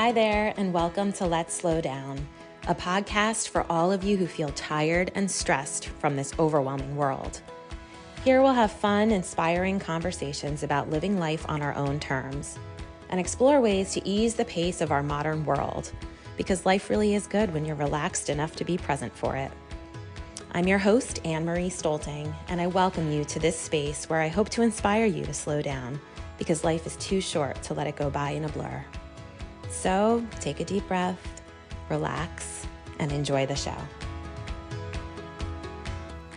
Hi there, and welcome to Let's Slow Down, a podcast for all of you who feel tired and stressed from this overwhelming world. Here we'll have fun, inspiring conversations about living life on our own terms and explore ways to ease the pace of our modern world, because life really is good when you're relaxed enough to be present for it. I'm your host, Anne-Marie Stolting, and I welcome you to this space where I hope to inspire you to slow down, because life is too short to let it go by in a blur. So take a deep breath, relax, and enjoy the show.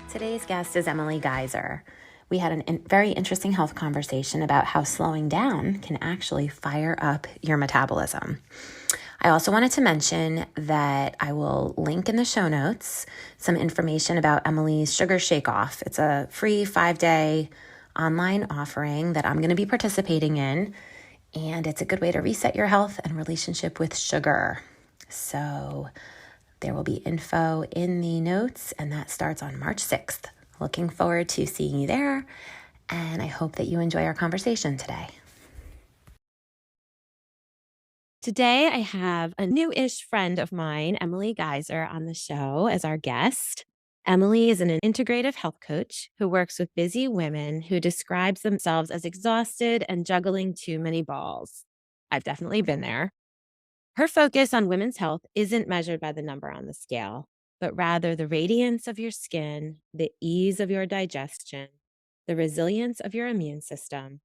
Today's guest is Emily Geizer. We had a very interesting health conversation about how slowing down can actually fire up your metabolism. I also wanted to mention that I will link in the show notes some information about Emily's Sugar Shake Off. It's a free 5-day online offering that I'm going to be participating in. And it's a good way to reset your health and relationship with sugar. So there will be info in the notes, and that starts on March 6th. Looking forward to seeing you there, and I hope that you enjoy our conversation today. Today, I have a new-ish friend of mine, Emily Geizer, on the show as our guest. Emily is an integrative health coach who works with busy women who describes themselves as exhausted and juggling too many balls. I've definitely been there. Her focus on women's health isn't measured by the number on the scale, but rather the radiance of your skin, the ease of your digestion, the resilience of your immune system,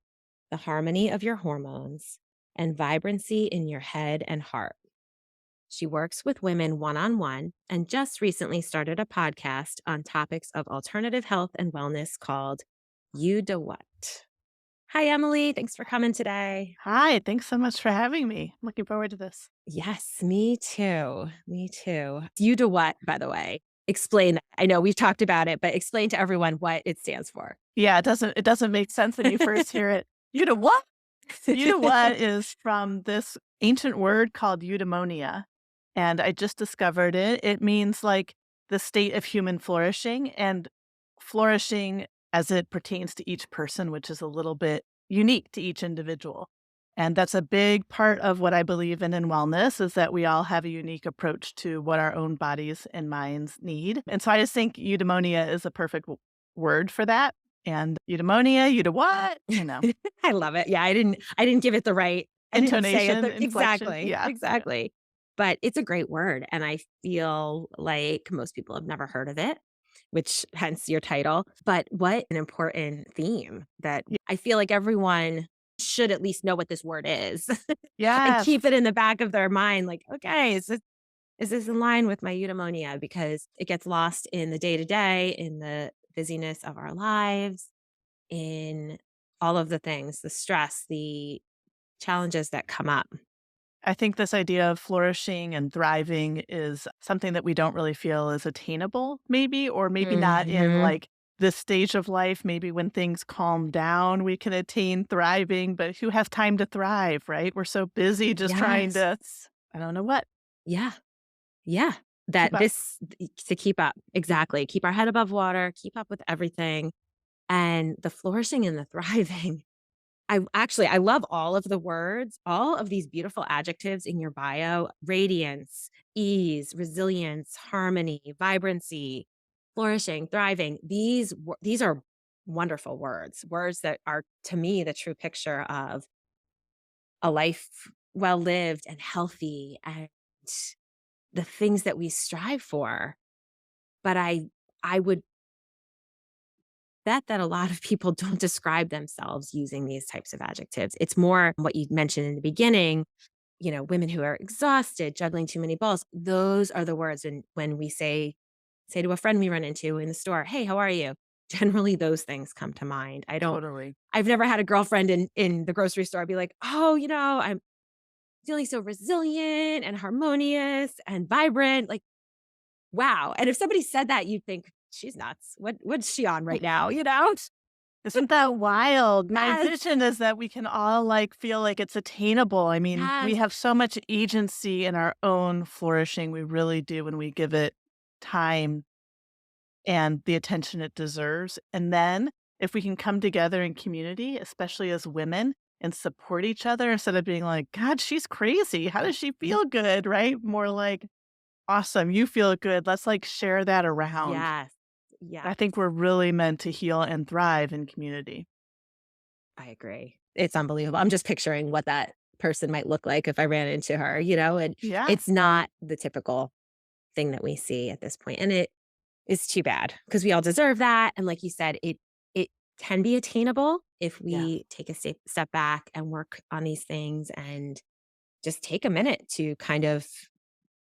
the harmony of your hormones, and vibrancy in your head and heart. She works with women one-on-one and just recently started a podcast on topics of alternative health and wellness called Eudamonia. Hi, Emily. Thanks for coming today. Hi, thanks so much for having me. I'm looking forward to this. Yes, me too. Me too. Eudamonia, by the way. Explain. I know we've talked about it, but explain to everyone what it stands for. Yeah, it doesn't make sense when you first hear it. What? What is from this ancient word called eudamonia. And I just discovered it. It means like the state of human flourishing, and flourishing as it pertains to each person, which is a little bit unique to each individual. And that's a big part of what I believe in wellness, is that we all have a unique approach to what our own bodies and minds need. And so I just think eudaimonia is a perfect word for that. And eudaimonia, what? I love it. Yeah, I didn't give it the right Intonation, inflection. inflection. Exactly. But it's a great word. And I feel like most people have never heard of it, which hence your title. But what an important theme that I feel like everyone should at least know what this word is. And Yes. keep it in the back of their mind. Like, okay, is this in line with my eudaimonia? Because it gets lost in the day-to-day, in the busyness of our lives, in all of the things, the stress, the challenges that come up. I think this idea of flourishing and thriving is something that we don't really feel is attainable, maybe, or maybe not in Mhm. like this stage of life. Maybe when things calm down, we can attain thriving, but who has time to thrive, right? We're so busy just trying to, Yes. I don't know what, Yeah. Yeah. That keep up. to keep up. Exactly. Keep our head above water, keep up with everything. And the flourishing and the thriving. I love all of the words, all of these beautiful adjectives in your bio: radiance, ease, resilience, harmony, vibrancy, flourishing, thriving. These are wonderful words that are, to me, the true picture of a life well lived and healthy, and the things that we strive for. But I would bet that a lot of people don't describe themselves using these types of adjectives. It's more what you mentioned in the beginning, women who are exhausted, juggling too many balls. Those are the words. And when we say to a friend we run into in the store, "Hey, how are you?" Generally, those things come to mind. Totally. I've never had a girlfriend in the grocery store be like, "Oh, I'm feeling so resilient and harmonious and vibrant." Like, wow. And if somebody said that, you'd think, she's nuts. What's she on right now? Isn't that wild? My Yes. vision is that we can all like feel like it's attainable. I mean, we Yes. have so much agency in our own flourishing. We really do when we give it time and the attention it deserves. And then if we can come together in community, especially as women, and support each other instead of being like, God, she's crazy. How does she feel good? Right? More like, awesome. You feel good. Let's like share that around. Yes. I Yes. think we're really meant to heal and thrive in community. I agree. It's unbelievable. I'm just picturing what that person might look like if I ran into her, you know, and Yeah. it's not the typical thing that we see at this point, and it is too bad because we all deserve that, and like you said, it can be attainable if Yeah. we take a step back and work on these things and just take a minute to kind of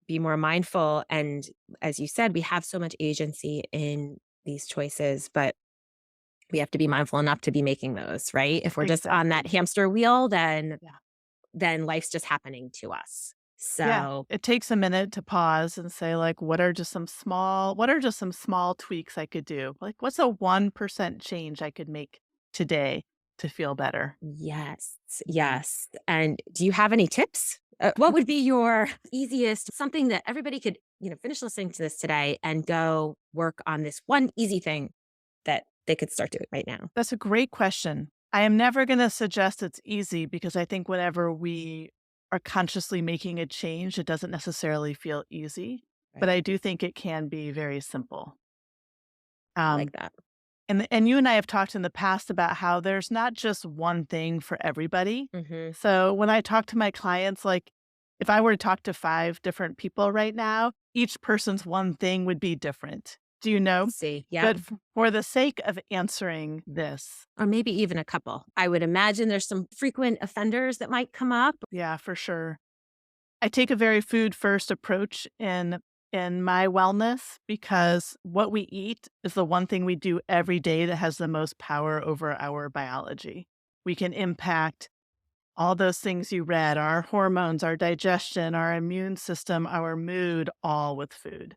be more mindful, and as you said, we have so much agency in these choices, but we have to be mindful enough to be making those, right? If we're just on that Exactly. hamster wheel, then Yeah. life's just happening to us. Yeah. So, It takes a minute to pause and say, like, what are just some small tweaks I could do? Like, what's a 1% change I could make today to feel better? yes, yes. And do you have any tips? What would be your easiest something that everybody could, finish listening to this today and go work on this one easy thing that they could start doing right now? That's a great question. I am never going to suggest it's easy because I think whenever we are consciously making a change, it doesn't necessarily feel easy, but Right. I do think it can be very simple. I like Um, that. and you and I have talked in the past about how there's not just one thing for everybody. Hmm. So when I talk to my clients, like if I were to talk to 5 different people right now, each person's one thing would be different. Do you know? See, yep. But for the sake of answering this, Or maybe even a couple. I would imagine there's some frequent offenders that might come up. yeah, for sure. I take a very food first approach in my wellness because what we eat is the one thing we do every day that has the most power over our biology. We can impact all those things you read, our hormones, our digestion, our immune system, our mood, all with food.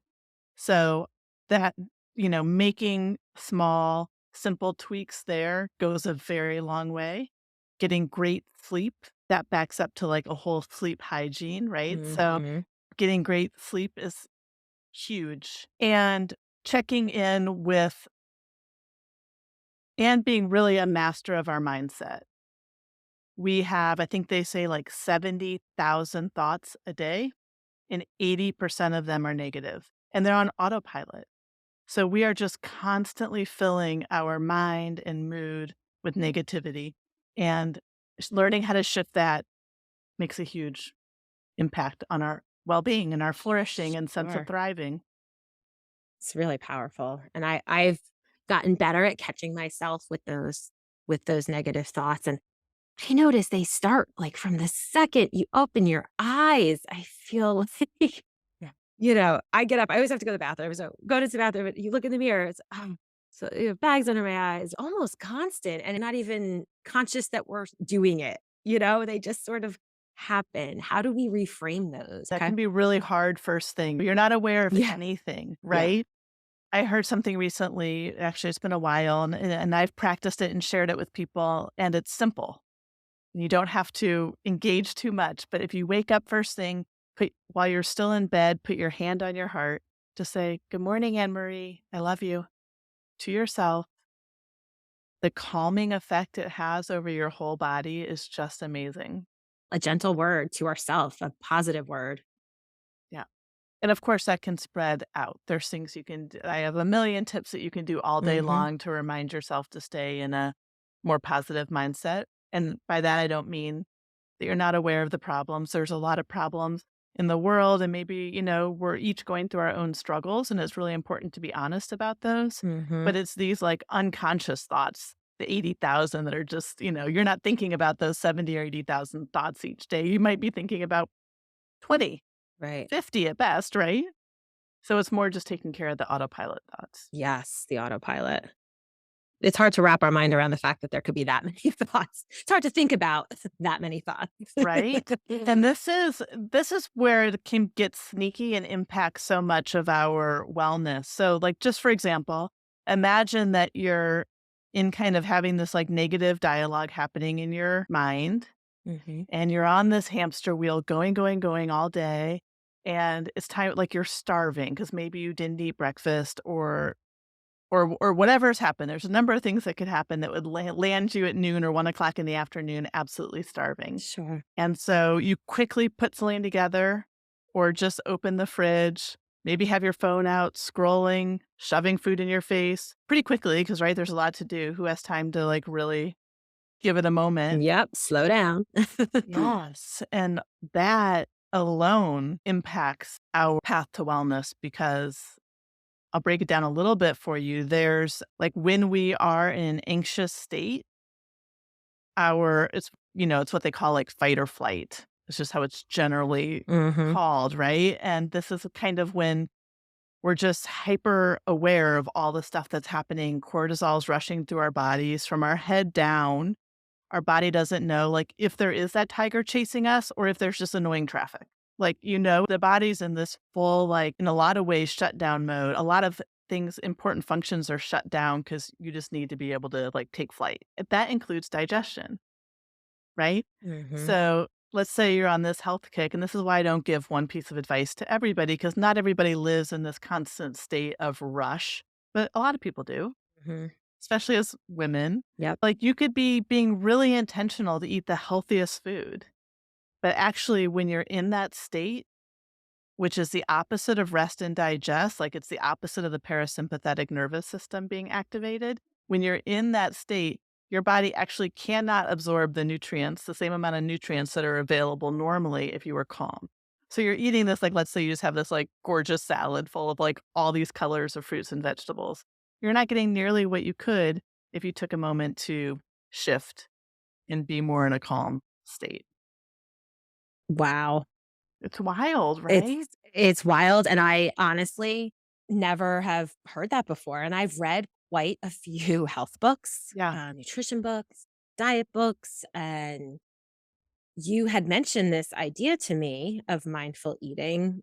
So that, making small, simple tweaks there goes a very long way. Getting great sleep, that backs up to like a whole sleep hygiene, right? So Hmm. getting great sleep is huge. And checking in with and being really a master of our mindset. We have, I think they say like 70,000 thoughts a day, and 80% of them are negative, and they're on autopilot. So we are just constantly filling our mind and mood with negativity. And learning how to shift that makes a huge impact on our well being and our flourishing and sense of Sure. thriving. It's really powerful. And I've gotten better at catching myself with those negative thoughts. And I notice they start like from the second you open your eyes. I feel like, Yeah. I get up. I always have to go to the bathroom. So go to the bathroom. You look in the mirror. It's so bags under my eyes, almost constant, and not even conscious that we're doing it. They just sort of happen. How do we reframe those? That Okay. can be really hard first thing. You're not aware of Yeah. anything, Yeah. right? I heard something recently, actually, it's been a while, and I've practiced it and shared it with people, and it's simple. You don't have to engage too much, but if you wake up first thing, while you're still in bed, put your hand on your heart to say, "Good morning, Anne Marie. I love you," to yourself. The calming effect it has over your whole body is just amazing. A gentle word to ourself, a positive word. Yeah. And of course, that can spread out. There's things you can do. I have a million tips that you can do all day Mhm. long to remind yourself to stay in a more positive mindset. And by that, I don't mean that you're not aware of the problems. There's a lot of problems in the world. And maybe, we're each going through our own struggles. And it's really important to be honest about those. Mhm. But it's these like unconscious thoughts, the 80,000 that are just, you're not thinking about those 70 or 80,000 thoughts each day. You might be thinking about 20, Right. 50 at best, right? So it's more just taking care of the autopilot thoughts. Yes, the autopilot. It's hard to wrap our mind around the fact that there could be that many thoughts. It's hard to think about that many thoughts. Right? And this is where it can get sneaky and impact so much of our wellness. So like just for example, imagine that you're in kind of having this like negative dialogue happening in your mind Mhm. and you're on this hamster wheel going, going, going all day. And it's time like you're starving because maybe you didn't eat breakfast or whatever's happened. There's a number of things that could happen that would land you at noon or 1 o'clock in the afternoon, absolutely starving. Sure. And so you quickly put something together or just open the fridge, maybe have your phone out, scrolling, shoving food in your face pretty quickly because, right, there's a lot to do. Who has time to like really give it a moment? Yep, slow down. Yes. And that alone impacts our path to wellness because I'll break it down a little bit for you. There's like when we are in an anxious state, it's what they call like fight or flight. It's just how it's generally Mhm. called, right? And this is kind of when we're just hyper aware of all the stuff that's happening. Cortisol's rushing through our bodies from our head down. Our body doesn't know like if there is that tiger chasing us or if there's just annoying traffic. Like, the body's in this full, like, in a lot of ways, shutdown mode. A lot of things, important functions are shut down because you just need to be able to like take flight. That includes digestion, right? Mhm. So let's say you're on this health kick, and this is why I don't give one piece of advice to everybody because not everybody lives in this constant state of rush, but a lot of people do, Mhm. especially as women. Yep. Like you could be being really intentional to eat the healthiest food, but actually, when you're in that state, which is the opposite of rest and digest, like it's the opposite of the parasympathetic nervous system being activated. When you're in that state, your body actually cannot absorb the nutrients, the same amount of nutrients that are available normally if you were calm. So you're eating this, like, let's say you just have this like gorgeous salad full of like all these colors of fruits and vegetables. You're not getting nearly what you could if you took a moment to shift and be more in a calm state. Wow. It's wild, It's right? it's wild, and I honestly never have heard that before, and I've read quite a few health books, Yeah. nutrition books, diet books, and you had mentioned this idea to me of mindful eating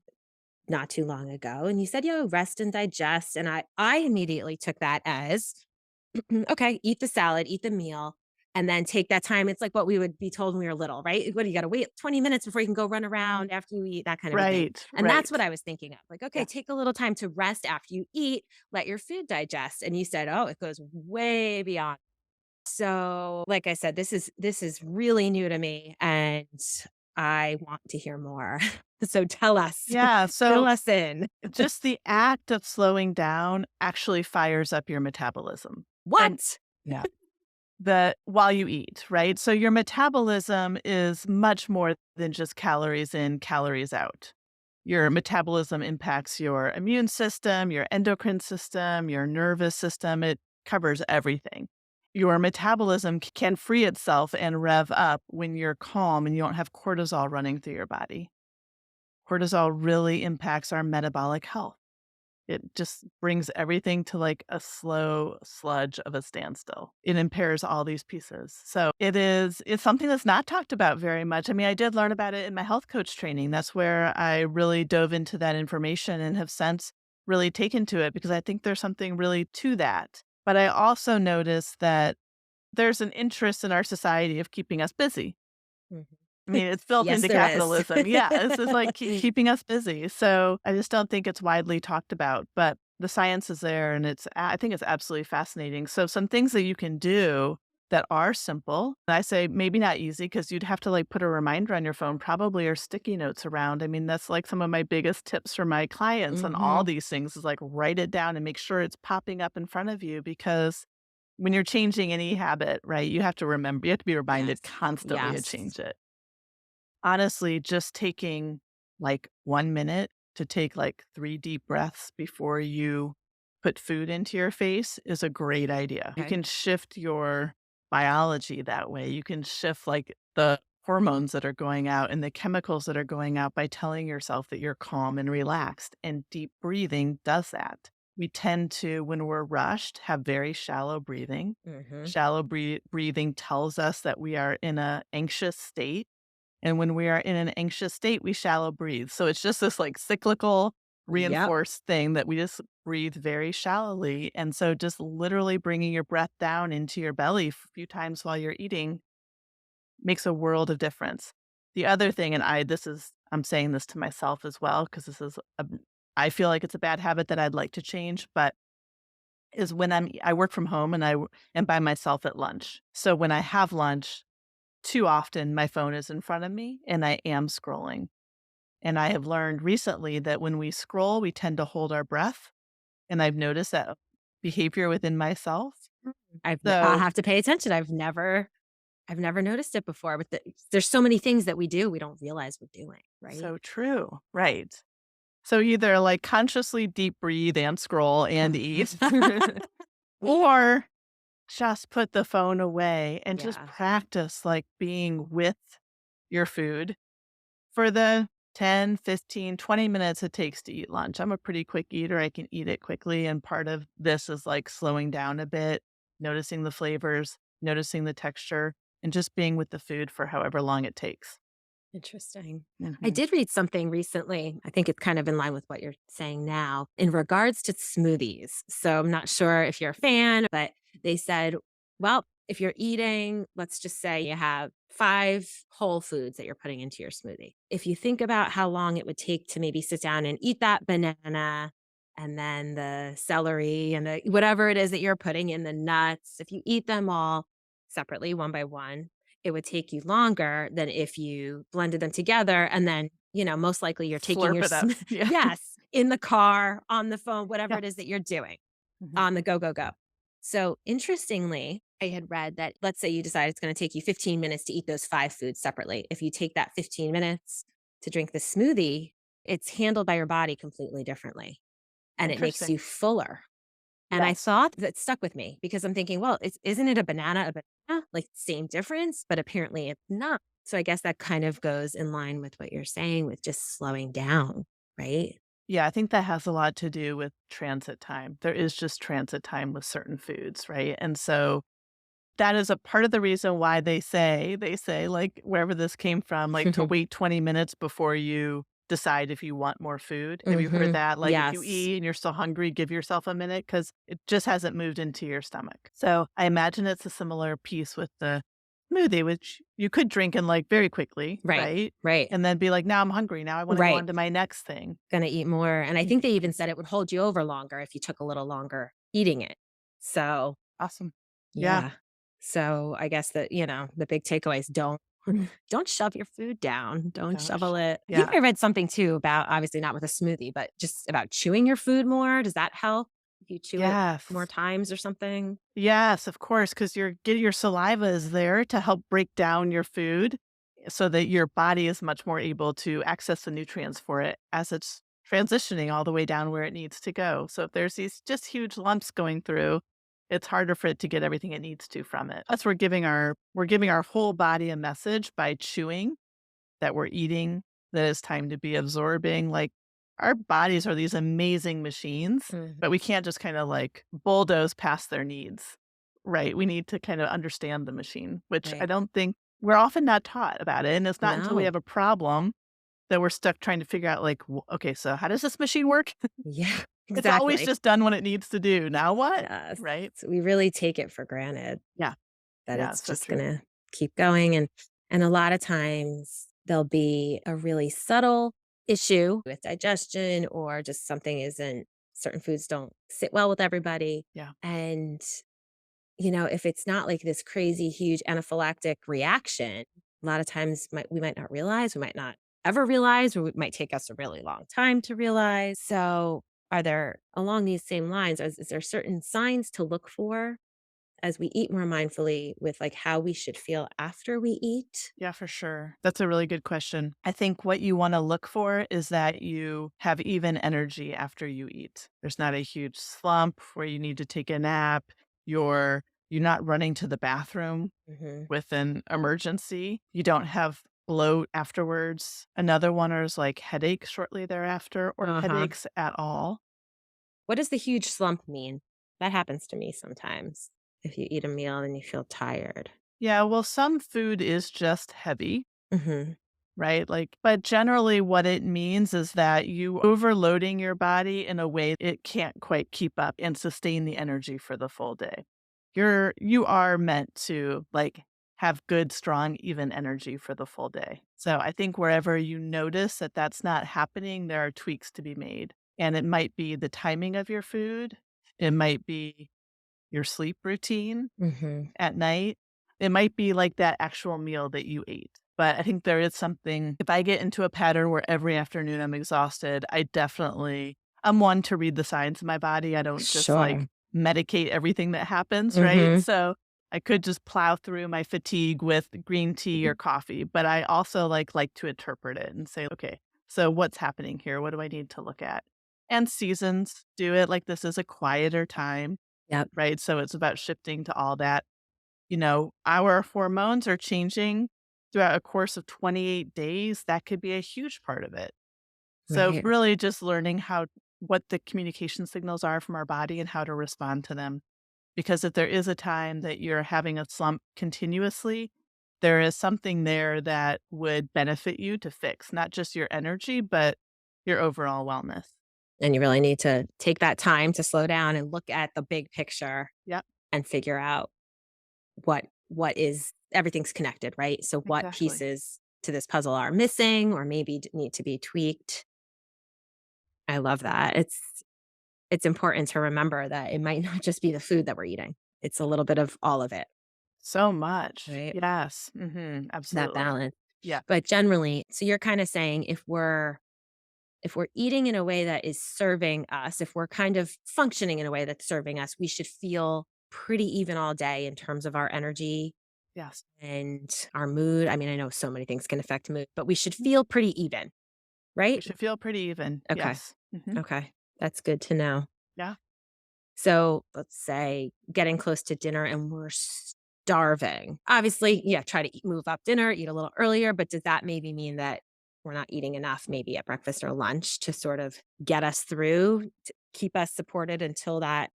not too long ago, and you said, rest and digest," and I immediately took that as okay, eat the salad, eat the meal, and then take that time. It's like what we would be told when we were little, right? What do you got to wait 20 minutes before you can go run around after you eat, that kind of a thing. Right, And that's right. what I was thinking of. Like, okay, Yeah. take a little time to rest after you eat, let your food digest. And you said, oh, it goes way beyond. So, like I said, this is really new to me and I want to hear more. So tell us. Yeah, Fill so us in. just the act of slowing down actually fires up your metabolism. And What? yeah, the while you eat, right? So your metabolism is much more than just calories in, calories out. Your metabolism impacts your immune system, your endocrine system, your nervous system. It covers everything. Your metabolism can free itself and rev up when you're calm and you don't have cortisol running through your body. Cortisol really impacts our metabolic health. It just brings everything to like a slow sludge of a standstill. It impairs all these pieces. So it's something that's not talked about very much. I mean, I did learn about it in my health coach training. That's where I really dove into that information and have since really taken to it because I think there's something really to that. But I also noticed that there's an interest in our society of keeping us busy. Mhm. I mean, it's built Yes, into there is. capitalism. Yeah, this is like keeping us busy. So I just don't think it's widely talked about, but the science is there and I think it's absolutely fascinating. So some things that you can do that are simple, and I say maybe not easy because you'd have to like put a reminder on your phone, probably or sticky notes around. I mean, that's like some of my biggest tips for my clients on all Mhm. these things is like write it down and make sure it's popping up in front of you because when you're changing any habit, right, you have to be reminded Yes. constantly to Yes. change it. Honestly, just taking, like, 1 minute to take, like, 3 deep breaths before you put food into your face is a great idea. You Okay. can shift your biology that way. You can shift, like, the hormones that are going out and the chemicals that are going out by telling yourself that you're calm and relaxed, and deep breathing does that. We tend to, when we're rushed, have very shallow breathing. Mhm. Shallow breathing tells us that we are in a anxious state, and when we are in an anxious state, we shallow breathe. So it's just this like cyclical Yep. reinforced thing that we just breathe very shallowly. And so just literally bringing your breath down into your belly a few times while you're eating makes a world of difference. The other thing, and I'm saying this to myself as well, because I feel like it's a bad habit that I'd like to change, but is when I work from home and am by myself at lunch. So when I have lunch, too often my phone is in front of me and I am scrolling. And I have learned recently that when we scroll, we tend to hold our breath. And I've noticed that behavior within myself. I'll So, have to pay attention. I've never noticed it before, but there's so many things that we do we don't realize we're doing, right? so true. Right. So either like consciously deep breathe and scroll and eat, or just put the phone away and just Yeah, practice like being with your food for the 10, 15, 20 minutes it takes to eat lunch. I'm a pretty quick eater. I can eat it quickly. And part of this is like slowing down a bit, noticing the flavors, noticing the texture, and just being with the food for however long it takes. interesting. I Hmm. did read something recently. I think it's kind of in line with what you're saying now in regards to smoothies. So I'm not sure if you're a fan, but they said, well, if you're eating, let's just say you have 5 whole foods that you're putting into your smoothie. If you think about how long it would take to maybe sit down and eat that banana and then the celery and the whatever it is that you're putting in the nuts, if you eat them all separately, one by one, it would take you longer than if you blended them together and then, most likely you're taking Slurp your it up. Yeah. yes, in the car, on the phone, whatever Yeah. it is that you're doing, Mhm. on the go, go, go. So, interestingly, I had read that let's say you decide it's gonna take you 15 minutes to eat those 5 foods separately. If you take that 15 minutes to drink the smoothie, it's handled by your body completely differently, and it makes Interesting. you fuller. And I Yes. thought that stuck with me because I'm thinking, well, isn't it a banana? Like, same difference, but apparently it's not. So I guess that kind of goes in line with what you're saying with just slowing down, right? Yeah, I think that has a lot to do with transit time. There is just transit time with certain foods, right? And so that is a part of the reason why they say, like, wherever this came from, like, to wait 20 minutes before you decide if you want more food. Have you heard Mhm. that? Like, if you Yes. eat and you're still hungry, give yourself a minute because it just hasn't moved into your stomach. So I imagine it's a similar piece with the smoothie, which you could drink in, like, very quickly, Right. right? Right. And then be like, now I'm hungry. Now I want to go Right. on to my next thing. Gonna eat more. And I Y- think they even said it would hold you over longer if you took a little longer eating it. So, Awesome. Yeah. yeah. So I guess that, the big takeaway is don't shove your food down. Don't Gosh. shovel it. I think Yeah. I read something too about obviously not with a smoothie, but just about chewing your food more. Does that help if you chew it more Yes. times or something? Yes, of course, because your saliva is there to help break down your food so that your body is much more able to access the nutrients for it as it's transitioning all the way down where it needs to go. So if there's these just huge lumps going through, it's harder for it to get everything it needs to from it. Plus we're giving our whole body a message by chewing that we're eating, that it's time to be absorbing. Like, our bodies are these amazing machines, Mhm. but we can't just kind of like bulldoze past their needs, right? We need to kind of understand the machine, which I Right. don't think we're often not taught about it. And it's not until we No. have a problem that we're stuck trying to figure out, like, okay, so how does this machine work? Yeah, It's always exactly. just done what it needs to do. Now what? Yes. Right? So we really take it for granted Yeah. that Yeah. it's So just true. gonna keep going. And a lot of times there'll be a really subtle issue with digestion or just something isn't certain foods don't sit well with everybody. Yeah. And, if it's not like this crazy huge anaphylactic reaction, a lot of times we might not realize, we might not ever realize, or it might take us a really long time to realize. So are there along these same lines, is there certain signs to look for as we eat more mindfully with, like, how we should feel after we eat? Yeah, for sure. That's a really good question. I think what you want to look for is that you have even energy after you eat. There's not a huge slump where you need to take a nap. You're not running to the bathroom Mhm. with an emergency. You don't have bloat afterwards. Another one is like headaches shortly thereafter or Uh-huh. headaches at all. What does the huge slump mean? That happens to me sometimes. If you eat a meal and you feel tired. Yeah, well, some food is just heavy. Mhm. Right? Like, but generally what it means is that you overloading your body in a way it can't quite keep up and sustain the energy for the full day. You are meant to like have good, strong, even energy for the full day. So I think wherever you notice that that's not happening, there are tweaks to be made. And it might be the timing of your food. It might be your sleep routine Mhm. at night. It might be like that actual meal that you ate. But I think there is something, if I get into a pattern where every afternoon I'm exhausted, I'm one to read the signs in my body. I don't just like Sure. medicate everything that happens, right? Mhm. So I could just plow through my fatigue with green tea or coffee, but I also like to interpret it and say, okay, so what's happening here? What do I need to look at? And seasons do it. Like this is a quieter time, Yep. right? So it's about shifting to all that. Our hormones are changing throughout a course of 28 days. That could be a huge part of it. So Right. really just learning what the communication signals are from our body and how to respond to them. Because if there is a time that you're having a slump continuously, there is something there that would benefit you to fix, not just your energy, but your overall wellness. And you really need to take that time to slow down and look at the big picture Yep, and figure out what is everything's connected, right? So what exactly. pieces to this puzzle are missing or maybe need to be tweaked. I love that. It's important to remember that it might not just be the food that we're eating. It's a little bit of all of it, So much. right? Yes. That Absolutely. balance. Yeah. But generally, so you're kind of saying if we're eating in a way that is serving us, if we're kind of functioning in a way that's serving us, we should feel pretty even all day in terms of our energy Yes. and our mood. I mean, I know so many things can affect mood, but we should Mm. feel pretty even, We right? should feel pretty even. Okay. Yes. Okay. That's good to know. Yeah. So let's say getting close to dinner and we're starving. Obviously, yeah, try to move up dinner, eat a little earlier, but does that maybe mean that we're not eating enough, maybe at breakfast or lunch to sort of get us through, to keep us supported until that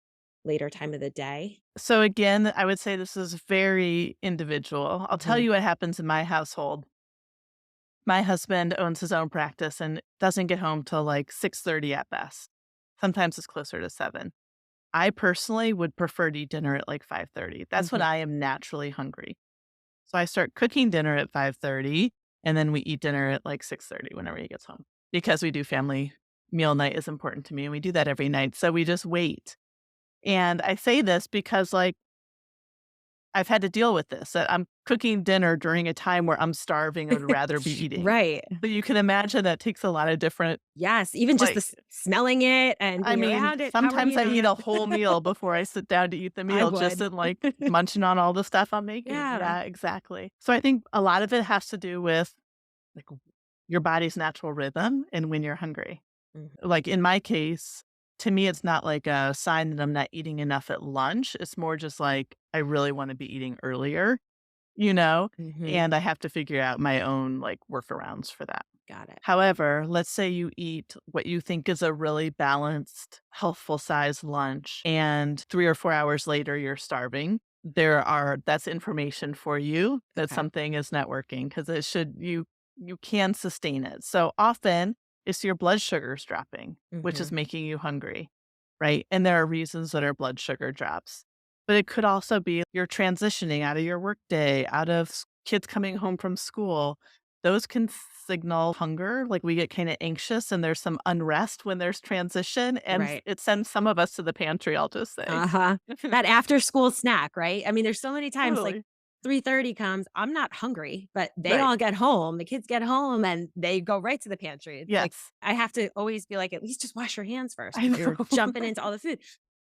later time of the day? So again, I would say this is very individual. I'll tell Mhm. you what happens in my household. My husband owns his own practice and doesn't get home till like 6:30 at best. Sometimes it's closer to 7. I personally would prefer to eat dinner at like 5:30. That's when Mhm. I am naturally hungry. So I start cooking dinner at 5:30 and then we eat dinner at like 6:30 whenever he gets home. Because we do family meal night is important to me and we do that every night. So we just wait. And I say this because like I've had to deal with this, that I'm cooking dinner during a time where I'm starving and would rather be eating. Right. But you can imagine that takes a lot of different, Yes, even just the like, smelling it and I being mean, around it, how are sometimes you I eat not? a whole meal before I sit down to eat the I meal just would. in like munching on all the stuff I'm making. Yeah. Yeah, exactly. So I think a lot of it has to do with like your body's natural rhythm and when you're hungry. Mhm. Like in my case, to me, it's not like a sign that I'm not eating enough at lunch. It's more just like I really want to be eating earlier, you know, Mhm. and I have to figure out my own like workarounds for that. Got it. However, let's say you eat what you think is a really balanced, healthful size lunch, and 3 or 4 hours later you're starving. That's information for you that Okay. something is not working because you can sustain it. So often it's your blood sugar's dropping, which is Mhm. making you hungry, right? And there are reasons that our blood sugar drops. But it could also be you're transitioning out of your workday, out of kids coming home from school. Those can signal hunger. Like we get kind of anxious and there's some unrest when there's transition. And Right. it sends some of us to the pantry, I'll just say. Uh-huh. That after school snack, right? I mean, there's so many times like Totally. 3:30 comes, I'm not hungry, but they Right. all get home, the kids get home and they go right to the pantry. It's like Yes. I have to always be like, at least just wash your hands first I before you're know. jumping into all the food.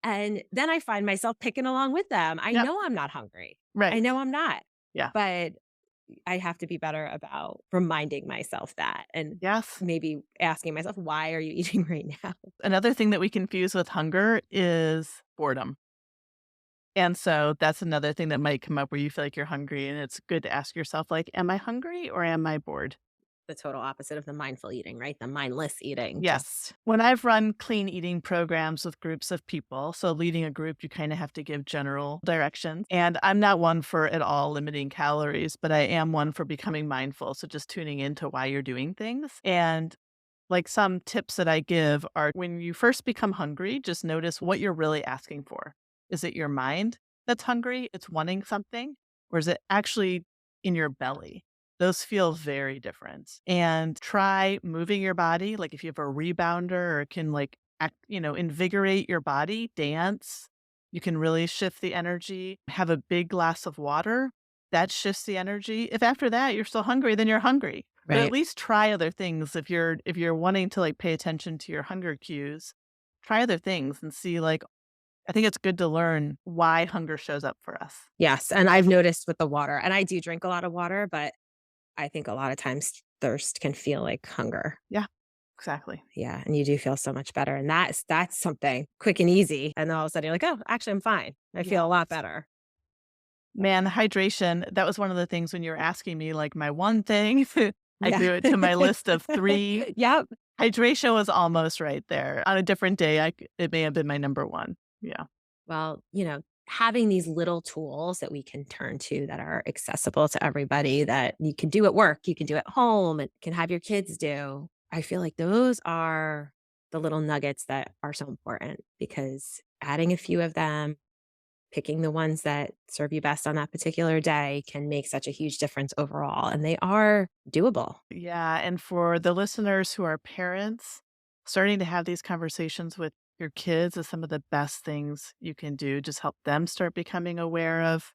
And then I find myself picking along with them. I Yep. know I'm not hungry. I Right. know I'm not. Yeah. But I have to be better about reminding myself that and Yes. maybe asking myself, why are you eating right now? Another thing that we confuse with hunger is boredom. And so that's another thing that might come up where you feel like you're hungry, and it's good to ask yourself, like, am I hungry or am I bored? The total opposite of the mindful eating, right? The mindless eating. Yes. Just When I've run clean eating programs with groups of people, so leading a group, you kind of have to give general directions. And I'm not one for at all limiting calories, but I am one for becoming mindful. So just tuning into why you're doing things. And like some tips that I give are when you first become hungry, just notice what you're really asking for. Is it your mind that's hungry? It's wanting something? Or is it actually in your belly? Those feel very different. And try moving your body. Like if you have a rebounder or can like invigorate your body, dance. You can really shift the energy. Have a big glass of water. That shifts the energy. If after that you're still hungry, then you're hungry. But at Right. least try other things. If you're wanting to like pay attention to your hunger cues, try other things and see like I think it's good to learn why hunger shows up for us. Yes, and I've noticed with the water, and I do drink a lot of water, but I think a lot of times thirst can feel like hunger. Yeah, exactly. Yeah, and you do feel so much better, and that's something quick and easy, and then all of a sudden you're like, "Oh, actually, I'm fine. I feel a lot Yes. better." Man, hydration, that was one of the things when you were asking me, like, my one thing, I Yeah. threw it to my list of 3. Yep. Hydration was almost right there. On a different day, it may have been my number 1. Yeah. Well, having these little tools that we can turn to that are accessible to everybody that you can do at work, you can do at home, and can have your kids do. I feel like those are the little nuggets that are so important because adding a few of them, picking the ones that serve you best on that particular day can make such a huge difference overall. And they are doable. Yeah, and for the listeners who are parents, starting to have these conversations with your kids is some of the best things you can do. Just help them start becoming aware of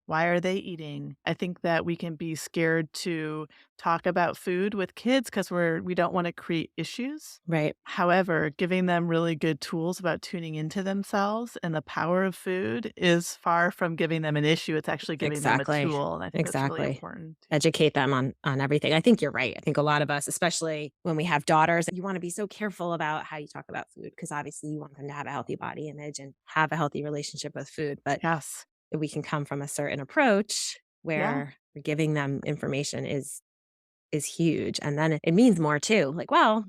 why are they eating? I think that we can be scared to talk about food with kids because we don't want to create issues. Right. However, giving them really good tools about tuning into themselves and the power of food is far from giving them an issue. It's actually giving them a Exactly. tool. And I think that's really Exactly. important. Educate them on everything. I think you're right. I think a lot of us, especially when we have daughters, you want to be so careful about how you talk about food because obviously you want them to have a healthy body image and have a healthy relationship with food. But Yes. we can come from a certain approach Yeah. where giving them information is huge. And then it means more too. Like, well,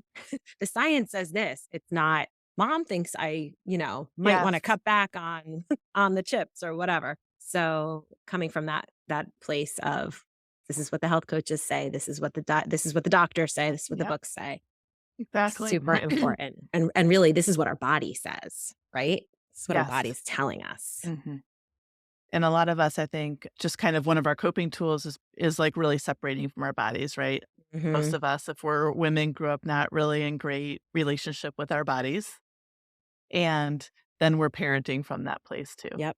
the science says this. It's not mom thinks might want to Yes. cut back on on the chips or whatever. So coming from that place of this is what the health coaches say, this is what the doctors say, this is what the Yep. books say. Exactly. Super important. And really this is what our body says, right? This is what our Yes. body's telling us. hmm And a lot of us, I think, just kind of one of our coping tools is like really separating from our bodies, right? Most Mhm. of us, if we're women, grew up not really in great relationship with our bodies. And then we're parenting from that place too. Yep.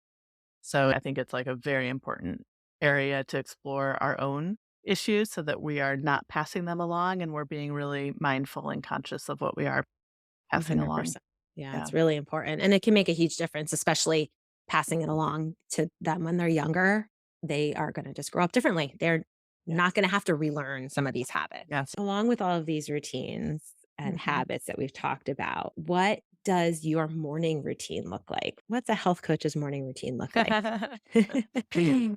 So I think it's like a very important area to explore our own issues so that we are not passing them along and we're being really mindful and conscious of what we are passing along. 100%. Yeah, Yeah. it's really important, and it can make a huge difference, especially passing it along to them when they're younger. They are gonna just grow up differently. They're not Yes. gonna have to relearn some of these habits. Yes. Along with all of these routines and hmm habits that we've talked about, what does your morning routine look like? What's a health coach's morning routine look like?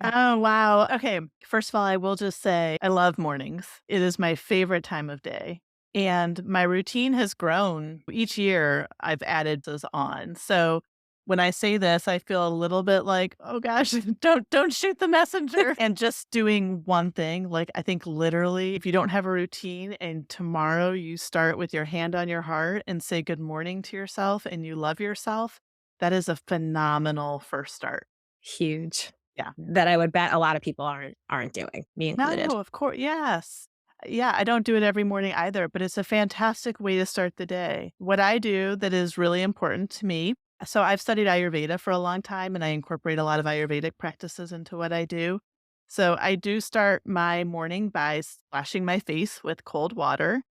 Oh, wow. Okay. First of all, I will just say I love mornings. It is my favorite time of day. And my routine has grown. Each year I've added those on. So when I say this, I feel a little bit like, oh gosh, don't shoot the messenger. And just doing one thing. Like I think literally if you don't have a routine and tomorrow you start with your hand on your heart and say good morning to yourself and you love yourself, that is a phenomenal first start. Huge. Yeah. That I would bet a lot of people aren't doing, me included. No, of course. Yes. Yeah, I don't do it every morning either, but it's a fantastic way to start the day. What I do that is really important to me. So I've studied Ayurveda for a long time and I incorporate a lot of Ayurvedic practices into what I do. So I do start my morning by splashing my face with cold water.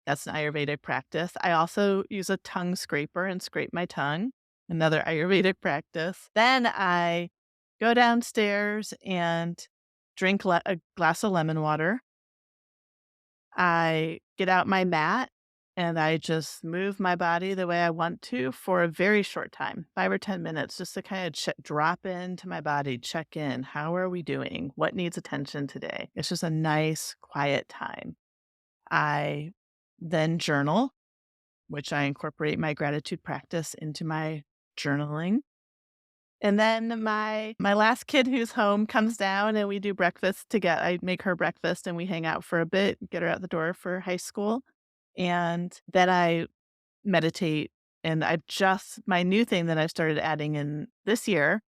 That's an Ayurvedic practice. I also use a tongue scraper and scrape my tongue, another Ayurvedic practice. Then I go downstairs and drink a glass of lemon water. I get out my mat and I just move my body the way I want to for a very short time, 5 or 10 minutes, just to kind of drop into my body, check in. How are we doing? What needs attention today? It's just a nice, quiet time. I then journal, which I incorporate my gratitude practice into my journaling. And then my last kid who's home comes down and we do breakfast together. I make her breakfast and we hang out for a bit, get her out the door for high school. And then I meditate. And my new thing that I've started adding in this year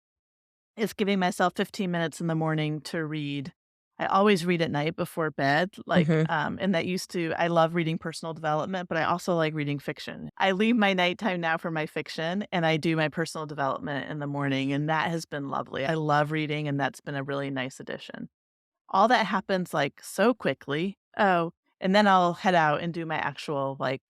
is giving myself 15 minutes in the morning to read I always read at night before bed, Mhm. and that used to I love reading personal development, but I also like reading fiction. I leave my nighttime now for my fiction, and I do my personal development in the morning, and that has been lovely. I love reading, and that's been a really nice addition. All that happens, like, so quickly. Oh, and then I'll head out and do my actual, like,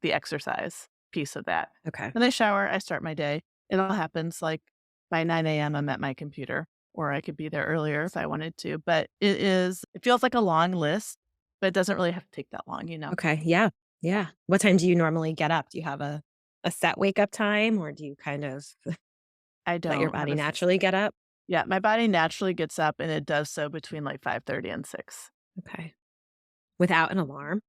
the exercise piece of that. Okay. Then I shower, I start my day. It all happens, like, by 9 a.m., I'm at my computer, or I could be there earlier if I wanted to, but it feels like a long list, but it doesn't really have to take that long, you know? Okay. Yeah. Yeah. Yeah. What time do you normally get up? Do you have a set wake up time, or do you kind of I let your don't have body a naturally get up? yeah, my body naturally gets up, and it does so between, like, 5:30 and 6 Okay. Without an alarm?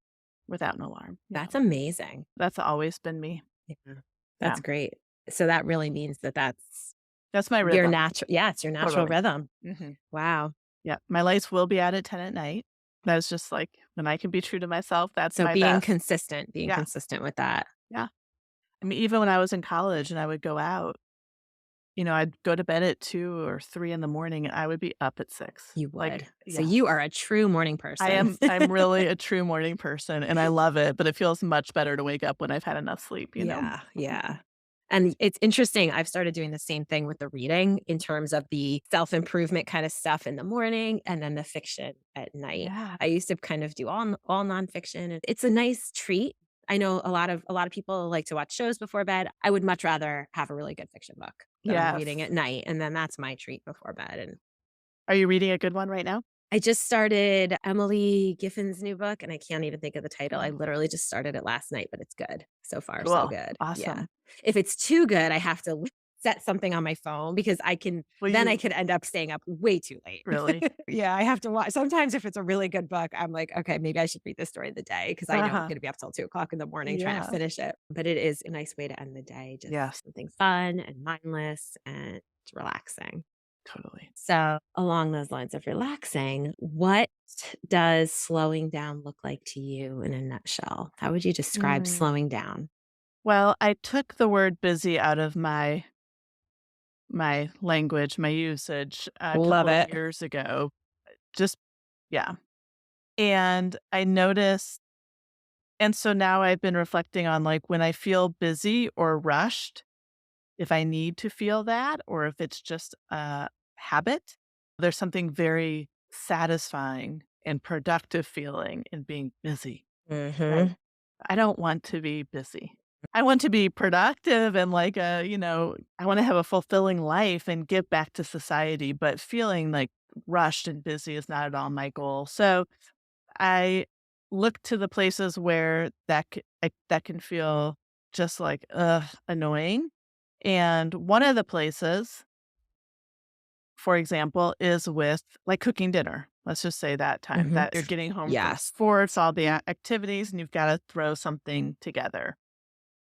without an alarm. Yeah. That's amazing. That's always been me. Yeah. Yeah. That's great. So that really means that that's That's my your rhythm. natural, yeah, it's your natural Totally. rhythm. Mhm. Wow. Yeah, my lights will be out at 10 at night. That's just, like, when I can be true to myself, that's So my best. being Yeah, consistent with that. yeah. I mean, even when I was in college and I would go out, I'd go to bed at 2 or 3 in the morning, and I would be up at 6. You Like, would. So yeah. you are a true morning person. I'm really a true morning person, and I love it, but it feels much better to wake up when I've had enough sleep, you know? Yeah, yeah. And it's interesting, I've started doing the same thing with the reading in terms of the self-improvement kind of stuff in the morning and then the fiction at night. Yeah. I used to kind of do all nonfiction, and it's a nice treat. I know a lot of people like to watch shows before bed. I would much rather have a really good fiction book that I'm reading Yes. at night, and then that's my treat before bed. And Are you reading a good one right now? I just started Emily Giffen's new book, and I can't even think of the title. I Oh, literally just started it last night, but it's good. So far, so cool. good. Yeah. Awesome. If it's too good, I have to set something on my phone because Will then I you could end up staying up way too late. really? Yeah, I have to watch. Sometimes if it's a really good book, I'm like, okay, maybe I should read this during the day because I know I'm Uh-huh. going to be up till 2 o'clock in the morning trying to Yeah. finish it. But it is a nice way to end the day, just Yes, something fun and mindless and relaxing. totally. So, along those lines of relaxing, what does slowing down look like to you in a nutshell? How would you describe Mm. slowing down? Well, I took the word busy out of my language, my usage a Love couple of it. years ago. Just yeah. And I noticed and so now I've been reflecting on, like, when I feel busy or rushed, if I need to feel that or if it's just a habit, there's something very satisfying and productive feeling in being busy. Right. Mhm. I don't want to be busy. I want to be productive and like I want to have a fulfilling life and give back to society, but feeling like rushed and busy is not at all my goal. So I look to the places where that can feel just like annoying. And one of the places, for example, is with like cooking dinner. Let's just say that time Mhm. that you're getting home from Yes. sports, all the activities, and you've got to throw something together.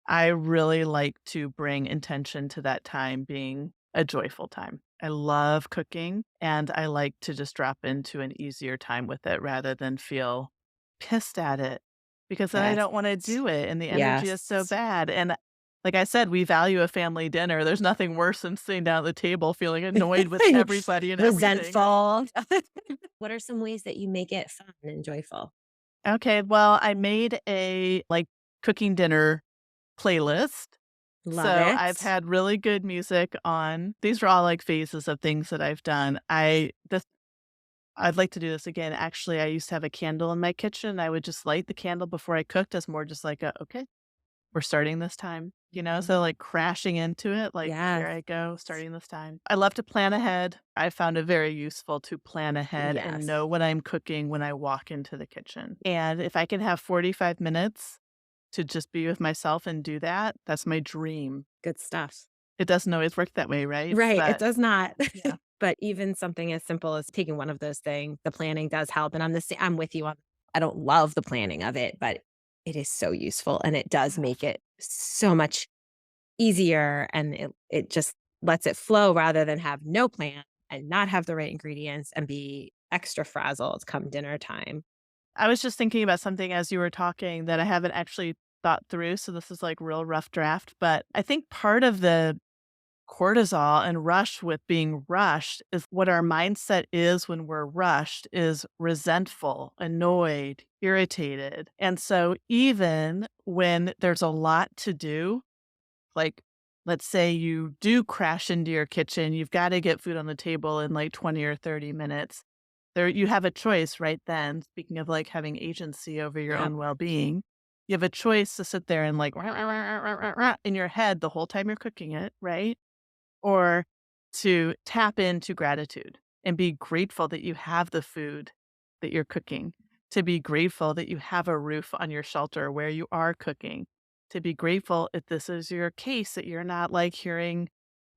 I really like to bring intention to that time being a joyful time. I love cooking and I like to just drop into an easier time with it rather than feel pissed at it because then I Yes. don't want to do it and the energy is so Yes. bad. And like I said, we value a family dinner. There's nothing worse than sitting down at the table feeling annoyed with everybody and everything, right? Resentful. What are some ways that you make it fun and joyful? Okay, well, I made a like cooking dinner playlist. Love So I've it. had really good music on. These are all like phases of things that I've done. I'd like to do this again. Actually, I used to have a candle in my kitchen. I would just light the candle before I cooked as more just like okay, we're starting this time, Mhm. so like crashing into it, like here Yes. I go, starting this time. I love to plan ahead. I found it very useful to plan ahead and Yes. know what I'm cooking when I walk into the kitchen. And if I can have 45 minutes to just be with myself and do that, that's my dream. Good stuff. It doesn't always work that way, right? Right, it But does not. yeah. But even something as simple as taking one of those things, the planning does help, and I'm with you on I don't love the planning of it, but it is so useful, and it does make Yes. it so much easier, and it just lets it flow rather than have no plan and not have the right ingredients and be extra frazzled come dinner time. I was just thinking about something as you were talking that I haven't actually thought through, so this is like real rough draft, but I think part of the cortisol and rush with being rushed is what our mindset is when we're rushed is resentful, annoyed, irritated. And so even when there's a lot to do, like let's say you do crash into your kitchen, you've got to get food on the table in like 20 or 30 minutes. There you have a choice right then. Speaking of like having agency over your Yep. own well-being, you have a choice to sit there and like in your head the whole time you're cooking it, right? Or to tap into gratitude and be grateful that you have the food that you're cooking, to be grateful that you have a roof on your shelter where you are cooking, to be grateful if this is your case that you're not like hearing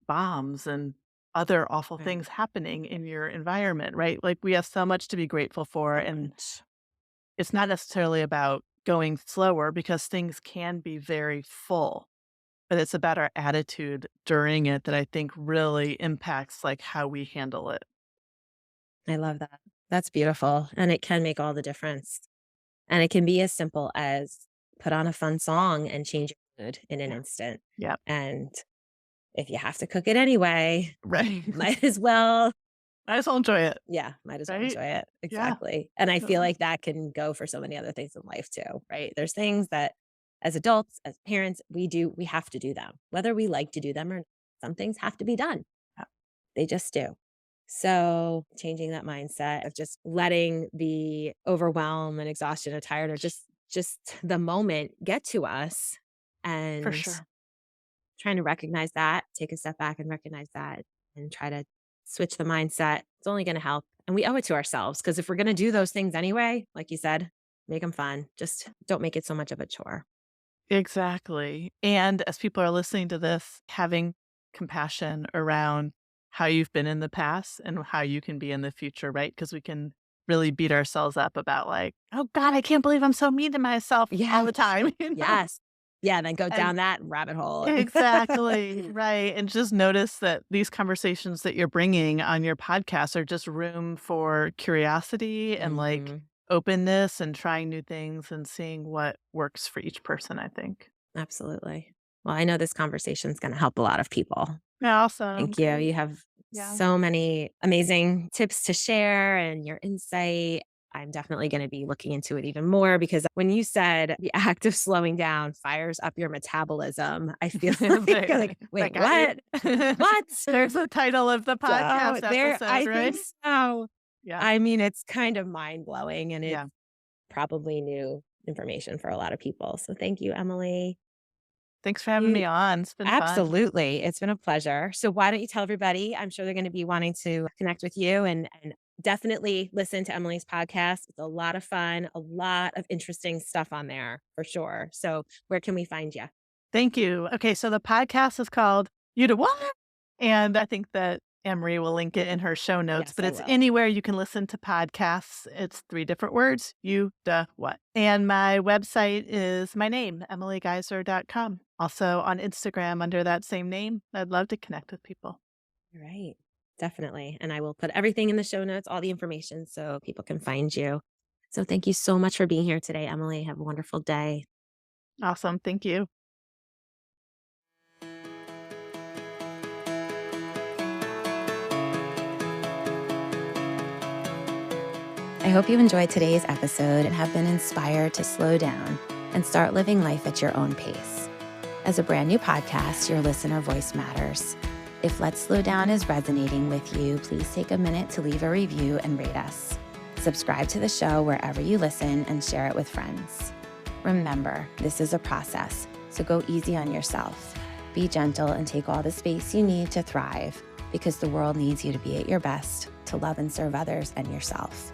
bombs and other awful Right. things happening in your environment, right? Like we have so much to be grateful for. So And much. it's not necessarily about going slower because things can be very full, but it's about our attitude during it that I think really impacts, like, how we handle it. I love that. That's beautiful. And it can make all the difference. And it can be as simple as put on a fun song and change your mood in an Yeah. instant. Yeah. And if you have to cook it anyway, Right. might as well, Might as well enjoy it, yeah, might as well right? enjoy it. Yeah. Exactly. And I feel Totally. like that can go for so many other things in life too, right? There's things that as adults, as parents, we have to do them, whether we like to do them or not. Some things have to be done. Yeah. They just do. So changing that mindset of just letting the overwhelm and exhaustion and tired or just the moment get to us For and sure. trying to recognize that, take a step back and recognize that and try to switch the mindset. It's only going to help. And we owe it to ourselves because if we're going to do those things anyway, like you said, make them fun. Just don't make it so much of a chore. Exactly. And as people are listening to this, having compassion around how you've been in the past and how you can be in the future, right? Because we can really beat ourselves up about like, "Oh god, I can't believe I'm so mean to myself all Yeah. the time," you know? Yes. Yeah. Then go And down that rabbit hole. exactly, right, and just notice that these conversations that you're bringing on your podcast are just room for curiosity and, like, Mhm. openness and trying new things and seeing what works for each person, I think. Absolutely. Well, I know this conversation is going to help a lot of people. Awesome, Thank you. great. You have Yeah. so many amazing tips to share and your insight. I'm definitely going to be looking into it even more because when you said the act of slowing down fires up your metabolism, I feel like, That wait, got you? what? What? There's the title of the So podcast there, episode, I think right? so. Yeah, I mean, it's kind of mind blowing and it's yeah. probably new information for a lot of people. So thank you, Emily. Thanks for having You me on, it's been fun. absolutely. It's been a pleasure. So why don't you tell everybody? I'm sure they're going to be wanting to connect with you and definitely listen to Emily's podcast. It's a lot of fun, a lot of interesting stuff on there for sure. So where can we find you? Thank you. Okay, so the podcast is called What? And I think that Emery will link it in her show notes, Yes, but I it's will. anywhere you can listen to podcasts. It's 3 different words, What. And my website is my name, emilygeizer.com. Also on Instagram under that same name. I'd love to connect with people. All right. Definitely. And I will put everything in the show notes, all the information so people can find you. So thank you so much for being here today, Emily. Have a wonderful day. Awesome. Thank you. I hope you enjoyed today's episode and have been inspired to slow down and start living life at your own pace. As a brand new podcast, your listener voice matters. If Let's Slow Down is resonating with you, please take a minute to leave a review and rate us. Subscribe to the show wherever you listen and share it with friends. Remember, this is a process, so go easy on yourself. Be gentle and take all the space you need to thrive because the world needs you to be at your best, to love and serve others and yourself.